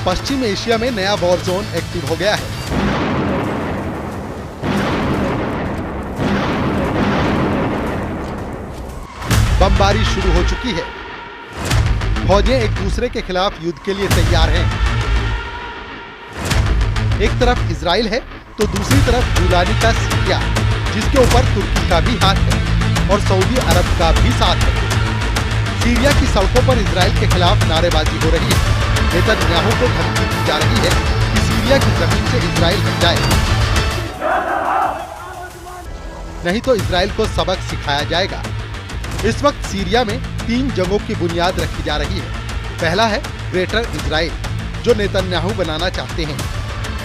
पश्चिम Asia में नया war zone active हो गया है। बमबारी शुरू हो चुकी है। फौजें एक दूसरे के खिलाफ युद्ध के लिए तैयार हैं। एक तरफ इजराइल है तो दूसरी तरफ जुलानी का सीरिया, जिसके ऊपर तुर्की का भी हाथ है और सऊदी अरब का भी साथ है। सीरिया की सड़कों पर इजराइल के खिलाफ नारेबाजी हो रही है। नेतन्याहू को धमकी दी जा रही है कि सीरिया की जमीन से इजराइल हट जाए, नहीं तो इजराइल को सबक सिखाया जाएगा। इस वक्त सीरिया में 3 जंगों की बुनियाद रखी जा रही है। पहला है ग्रेटर इजराइल, जो नेतन्याहू बनाना चाहते हैं।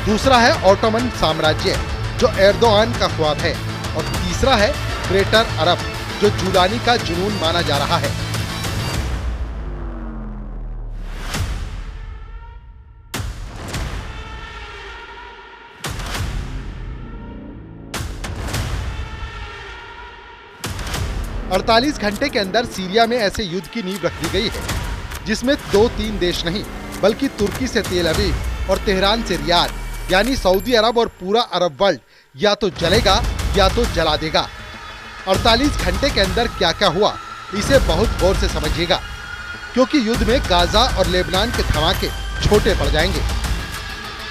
दूसरा है ऑटोमन साम्राज्य, जो एर्दोआन का ख्वाब है। और तीसरा है ग्रेटर अरब, जो जुलानी का जुनून माना जा रहा है। अड़तालीस घंटे के अंदर सीरिया में ऐसे युद्ध की नींव रख दी गई है, जिसमें 2-3 देश नहीं, बल्कि तुर्की से तेल अवीव और तेहरान से रियाद, यानी सऊदी अरब और पूरा अरब वर्ल्ड या तो जलेगा या तो जला देगा। 48 घंटे के अंदर क्या क्या हुआ, इसे बहुत गौर से समझिएगा, क्योंकि युद्ध में गाजा और लेबनान के धमाके छोटे पड़ जाएंगे।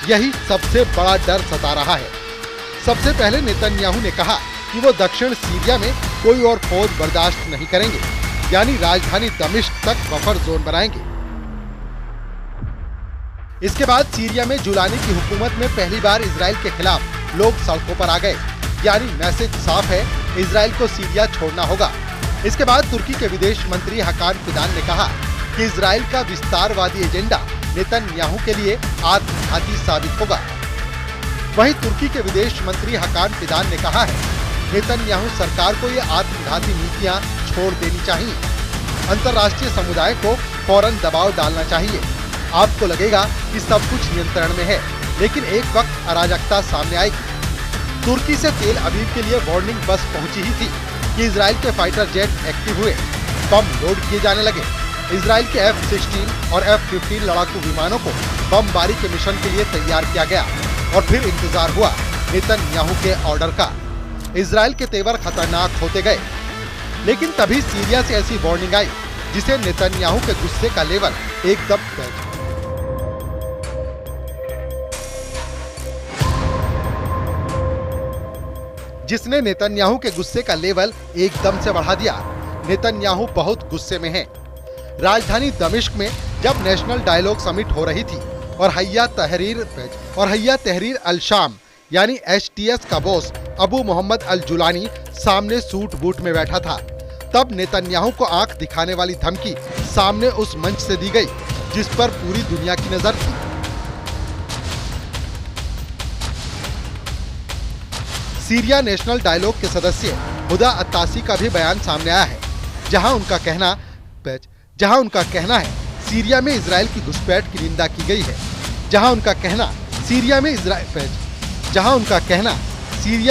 यही सबसे बड़ा डर सता रहा है। सबसे पहले नेतन्याहू ने कहा कि वो दक्षिण सीरिया में कोई और फौज बर्दाश्त नहीं करेंगे, यानी राजधानी दमिश्क तक बफर जोन बनाएंगे। इसके बाद सीरिया में जुलानी की हुकूमत में पहली बार इजराइल के खिलाफ लोग सड़कों पर आ गए, यानी मैसेज साफ है, इजराइल को सीरिया छोड़ना होगा। इसके बाद तुर्की के विदेश मंत्री हकान फिदान ने कहा कि इजराइल का विस्तारवादी एजेंडा नेतन्याहू के लिए आत्मघाती साबित होगा। वहीं तुर्की के विदेश मंत्री हकान फिदान ने कहा है, नेतन्याहू सरकार को ये आत्मघाती नीतियां छोड़ देनी चाहिए। अंतर्राष्ट्रीय समुदाय को फौरन दबाव डालना चाहिए। आपको लगेगा कि सब कुछ नियंत्रण में है, लेकिन एक वक्त अराजकता सामने आएगी। तुर्की से तेल अवीव के लिए वार्निंग बस पहुंची ही थी कि इजराइल के फाइटर जेट एक्टिव हुए, बम लोड किए जाने लगे। इजराइल के F-16 और F-15 लड़ाकू विमानों को बमबारी के मिशन के लिए तैयार किया गया और फिर इंतजार हुआ नेतन्याहू के ऑर्डर का। इजराइल के तेवर खतरनाक होते गए, लेकिन तभी सीरिया से ऐसी वार्निंग आई जिसे नेतन्याहू के गुस्से का लेवल एकदम जिसने नेतन्याहू के गुस्से का लेवल एकदम से बढ़ा दिया। नेतन्याहू बहुत गुस्से में है। राजधानी दमिश्क में जब नेशनल डायलॉग समिट हो रही थी और हैया तहरीर अल शाम यानी HTS का बॉस अबू मोहम्मद अल जुलानी सामने सूट बूट में बैठा था, तब नेतन्याहू को आंख दिखाने वाली धमकी सामने उस मंच से दी गई जिस पर पूरी दुनिया की नजर थी। सीरिया नेशनल डायलॉग के सदस्य हुदा अत्तासी का भी बयान सामने आया है, जहां उनका कहना है सीरिया में इजराइल की घुसपैठ की निंदा की गई है। जहां उनका कहना सीरिया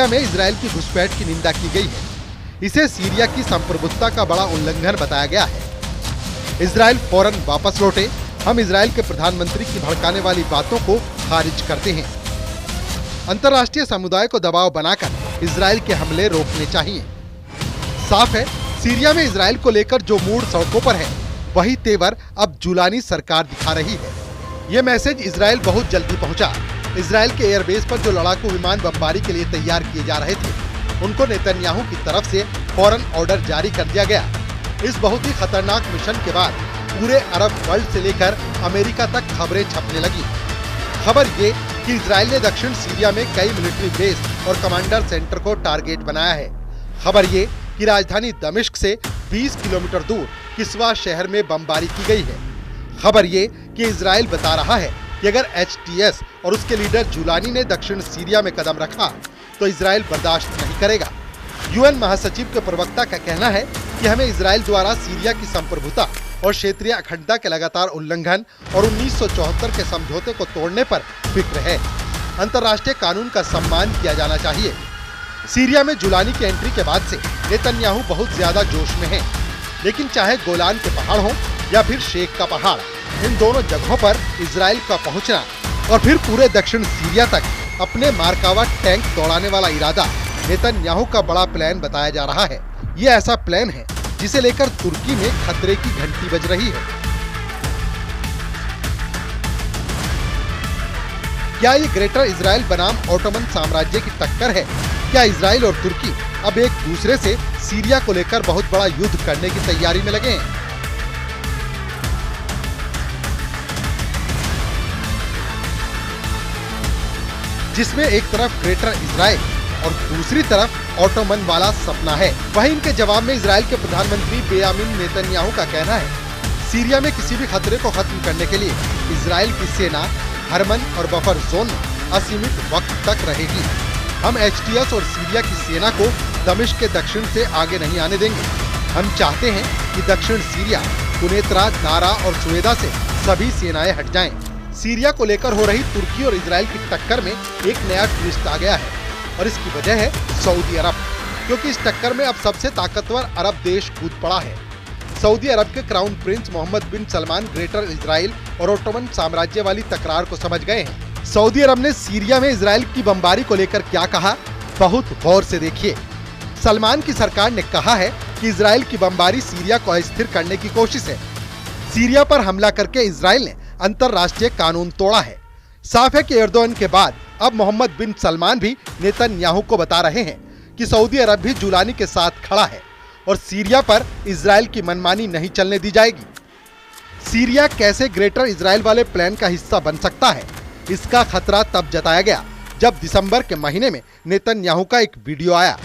में इजराइल की घुसपैठ की निंदा की गई है। इसे सीरिया की संप्रभुता का बड़ा उल्लंघन बताया गया है। इजराइल फौरन वापस लौटे। हम इजराइल के प्रधानमंत्री की भड़काने वाली बातों को खारिज करते हैं। अंतर्राष्ट्रीय समुदाय को दबाव बनाकर इजराइल के हमले रोकने चाहिए। साफ है, सीरिया में इजराइल को लेकर जो मूड सड़कों पर है, वही तेवर अब जुलानी सरकार दिखा रही है। ये मैसेज इजराइल बहुत जल्दी पहुंचा। इजराइल के एयरबेस पर जो लड़ाकू विमान बमबारी के लिए तैयार किए जा रहे थे, उनको नेतन्याहू की तरफ से फौरन ऑर्डर जारी कर दिया गया। इस बहुत ही खतरनाक मिशन के बाद पूरे अरब वर्ल्ड से लेकर अमेरिका तक खबरें छपने लगी। खबर ये कि इजराइल ने दक्षिण सीरिया में कई मिलिट्री बेस और कमांडर सेंटर को टारगेट बनाया है। खबर ये कि राजधानी दमिश्क से 20 किलोमीटर दूर किस्वा शहर में बमबारी की गई है। खबर ये कि इजराइल बता रहा है कि अगर HTS और उसके लीडर जुलानी ने दक्षिण सीरिया में कदम रखा तो इजराइल बर्दाश्त नहीं करेगा। UN महासचिव के प्रवक्ता का कहना है कि हमें इजराइल द्वारा सीरिया की संप्रभुता और क्षेत्रीय अखंडता के लगातार उल्लंघन और 1974 के समझौते को तोड़ने पर फिक्र है। अंतर्राष्ट्रीय कानून का सम्मान किया जाना चाहिए। सीरिया में जुलानी की एंट्री के बाद से नेतन्याहू बहुत ज्यादा जोश में है, लेकिन चाहे गोलान के पहाड़ हो या फिर शेख का पहाड़, इन दोनों जगहों पर इजराइल का पहुंचना और फिर पूरे दक्षिण सीरिया तक अपने मार्कावा टैंक दौड़ाने वाला इरादा नेतन्याहू का बड़ा प्लान बताया जा रहा है। ये ऐसा प्लान है जिसे लेकर तुर्की में खतरे की घंटी बज रही है। क्या ये ग्रेटर इजराइल बनाम ऑटोमन साम्राज्य की टक्कर है? क्या इजराइल और तुर्की अब एक दूसरे से सीरिया को लेकर बहुत बड़ा युद्ध करने की तैयारी में लगे हैं? जिसमें एक तरफ ग्रेटर इजराइल और दूसरी तरफ ऑटोमन वाला सपना है। वहीं इनके जवाब में इजराइल के प्रधानमंत्री बेंयामिन नेतन्याहू का कहना है, सीरिया में किसी भी खतरे को खत्म करने के लिए इजराइल की सेना हरमन और बफर जोन में असीमित वक्त तक रहेगी। हम एचटीएस और सीरिया की सेना को दमिश्क के दक्षिण से आगे नहीं आने देंगे। हम चाहते हैं कि दक्षिण सीरिया, कुनेत्रा, दारा और सुएदा से सभी सेनाएं हट जाएं। सीरिया को लेकर हो रही तुर्की और इजराइल की टक्कर में एक नया ट्विस्ट आ गया है और इसकी वजह है सऊदी अरब, क्योंकि इस टक्कर में अब सबसे ताकतवर अरब देश कूद पड़ा है। सऊदी अरब के क्राउन प्रिंस मोहम्मद बिन सलमान ग्रेटर इजराइल और ओटोमन साम्राज्य वाली तकरार को समझ गए हैं। सऊदी अरब ने सीरिया में इजराइल की बमबारी को लेकर क्या कहा, बहुत गौर से देखिए। सलमान की सरकार ने कहा है कि इजराइल की बमबारी सीरिया को अस्थिर करने की कोशिश है। सीरिया पर हमला करके इजराइल ने अंतर्राष्ट्रीय कानून तोड़ा है। साफ है कि एर्दोगन के बाद अब मोहम्मद बिन सलमान भी नेतन्याहू को बता रहे हैं कि सऊदी अरब भी जुलानी के साथ खड़ा है और सीरिया पर इजराइल की मनमानी नहीं चलने दी जाएगी। सीरिया कैसे ग्रेटर इजराइल वाले प्लान का हिस्सा बन सकता है, इसका खतरा तब जताया गया जब दिसंबर के महीने में नेतन्याहू का एक वीडियो आया।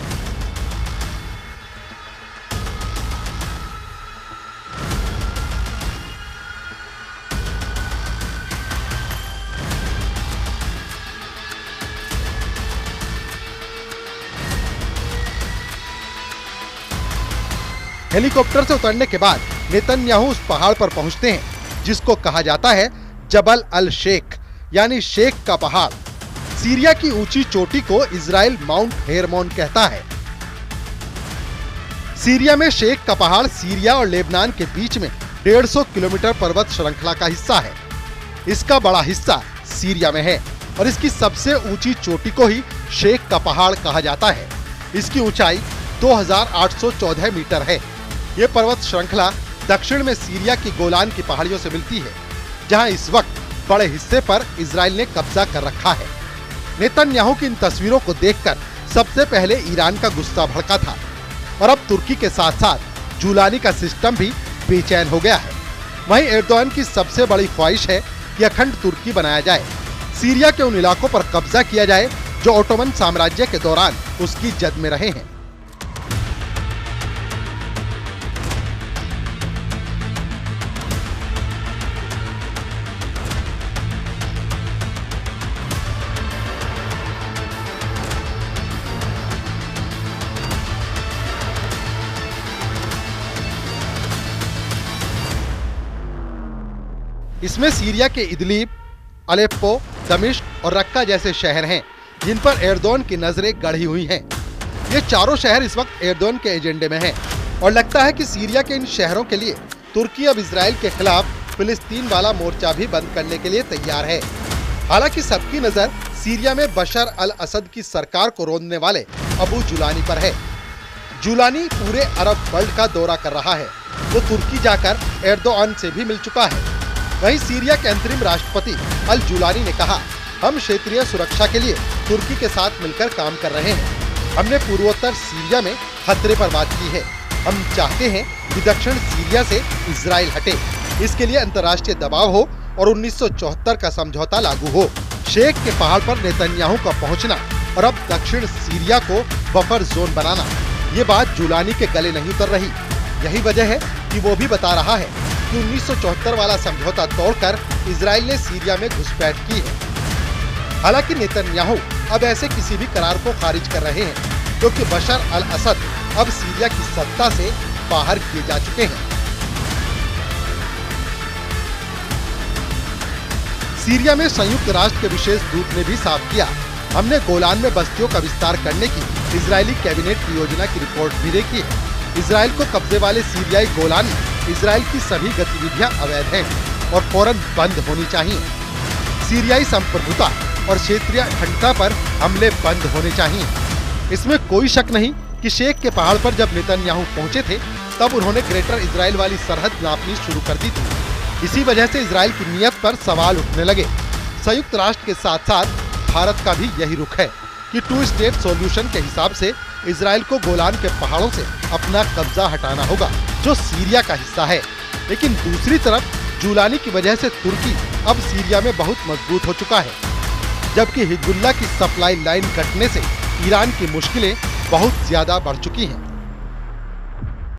हेलीकॉप्टर से उतरने के बाद नेतन्याहू उस पहाड़ पर पहुंचते हैं जिसको कहा जाता है जबल अल शेख, यानी शेख का पहाड़। सीरिया की ऊंची चोटी को इजराइल माउंट हेरमोन कहता है। सीरिया में शेख का पहाड़ सीरिया और लेबनान के बीच में 150 किलोमीटर पर्वत श्रृंखला का हिस्सा है। इसका बड़ा हिस्सा सीरिया में है और इसकी सबसे ऊंची चोटी को ही शेख का पहाड़ कहा जाता है। इसकी ऊंचाई 2814 मीटर है। ये पर्वत श्रृंखला दक्षिण में सीरिया की गोलान की पहाड़ियों से मिलती है, जहां इस वक्त बड़े हिस्से पर इजराइल ने कब्जा कर रखा है। नेतन्याहू की इन तस्वीरों को देखकर सबसे पहले ईरान का गुस्सा भड़का था और अब तुर्की के साथ साथ जुलानी का सिस्टम भी बेचैन हो गया है। वहीं एर्दोगन की सबसे बड़ी ख्वाहिश है कि अखंड तुर्की बनाया जाए, सीरिया के उन इलाकों पर कब्जा किया जाए जो ओटोमन साम्राज्य के दौरान उसकी जद में रहे हैं। इसमें सीरिया के इदलिब, अलेप्पो, दमिश्क और रक्का जैसे शहर हैं, जिन पर एर्दोगन की नजरें गड़ी हुई हैं। ये चारों शहर इस वक्त एर्दोगन के एजेंडे में हैं और लगता है कि सीरिया के इन शहरों के लिए तुर्की अब इजराइल के खिलाफ फिलिस्तीन वाला मोर्चा भी बंद करने के लिए तैयार है। हालांकि सबकी नजर सीरिया में बशर अल असद की सरकार को रोंदने वाले अबू जुलानी पर है। जुलानी पूरे अरब वर्ल्ड का दौरा कर रहा है। वो तुर्की जाकर एर्दोगन से भी मिल चुका है। वहीं सीरिया के अंतरिम राष्ट्रपति अल जुलानी ने कहा, हम क्षेत्रीय सुरक्षा के लिए तुर्की के साथ मिलकर काम कर रहे हैं। हमने पूर्वोत्तर सीरिया में खतरे पर बात की है। हम चाहते हैं कि दक्षिण सीरिया से इजराइल हटे। इसके लिए अंतर्राष्ट्रीय दबाव हो और 1974 का समझौता लागू हो। शेख के पहाड़ पर नेतन्याहू का पहुंचना और अब दक्षिण सीरिया को बफर जोन बनाना, ये बात जुलानी के गले नहीं उतर रही। यही वजह है कि वो भी बता रहा है कि 1974 वाला समझौता तोड़कर इजराइल ने सीरिया में घुसपैठ की है। हालांकि नेतन्याहू अब ऐसे किसी भी करार को खारिज कर रहे हैं, क्योंकि बशर अल असद अब सीरिया की सत्ता से बाहर किए जा चुके हैं। सीरिया में संयुक्त राष्ट्र के विशेष दूत ने भी साफ किया, हमने गोलान में बस्तियों का विस्तार करने की इजरायली कैबिनेट की योजना की रिपोर्ट भी देखी है। इजराइल को कब्जे वाले सीरियाई गोलान में इजराइल की सभी गतिविधियां अवैध हैं। और फौरन बंद होनी चाहिए। सीरियाई संप्रभुता और क्षेत्रीय अखंडता पर हमले बंद होने चाहिए। इसमें कोई शक नहीं कि शेख के पहाड़ पर जब नेतन्याहू पहुंचे थे तब उन्होंने ग्रेटर इजराइल वाली सरहद नापनी शुरू कर दी थी। इसी वजह से इजराइल की नीयत पर सवाल उठने लगे। संयुक्त राष्ट्र के साथ साथ भारत का भी यही रुख है कि 2 स्टेट सॉल्यूशन के हिसाब से इजराइल को गोलान के पहाड़ों से अपना कब्जा हटाना होगा, जो सीरिया का हिस्सा है। लेकिन दूसरी तरफ जुलानी की वजह से तुर्की अब सीरिया में बहुत मजबूत हो चुका है, जबकि हिजबुल्लाह की सप्लाई लाइन कटने से ईरान की मुश्किलें बहुत ज्यादा बढ़ चुकी हैं।